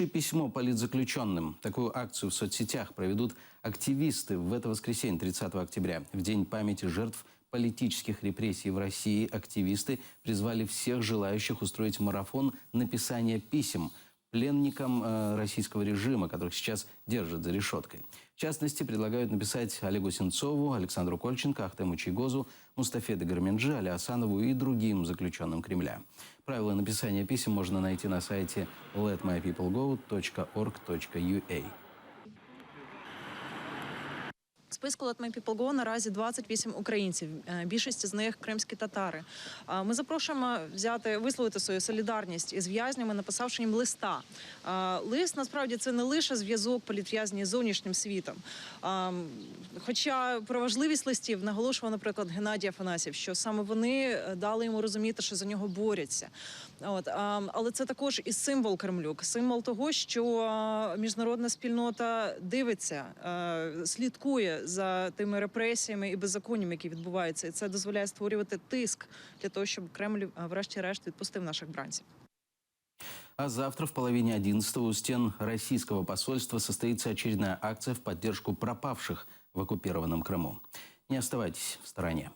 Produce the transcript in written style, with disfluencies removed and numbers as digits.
Письмо политзаключенным. Такую акцию в соцсетях проведут активисты в это воскресенье, 30 октября. В День памяти жертв политических репрессий в России активисты призвали всех желающих устроить марафон написания писем пленникам российского режима, которых сейчас держат за решеткой. В частности, предлагают написать Олегу Сенцову, Александру Кольченко, Ахтему Чийгозу, Мустафе Дегарменджи, Али Асанову и другим заключенным Кремля. Правила написания писем можно найти на сайте letmypeoplegO.org.ua. В списку Let My People Go наразі 28 українців, більшість з них кримські татари. Ми запрошуємо висловити свою солідарність із в'язнями, написавши їм листа. Лист, насправді, це не лише зв'язок політв'язні з зовнішнім світом. Хоча про важливість листів наголошував, наприклад, Геннадій Афанасьєв, що саме вони дали йому розуміти, що за нього борються. Але це також і символ Кремлю, символ того, що міжнародна спільнота дивиться, слідкує за тими репресіями і беззаконнями, які відбуваються. І це дозволяє створювати тиск для того, щоб Кремль, врешті-решт, відпустив наших бранців. А завтра в половине 11 у стен российского посольства состоится очередная акция в поддержку пропавших в оккупированном Крыму. Не оставайтесь в стороне.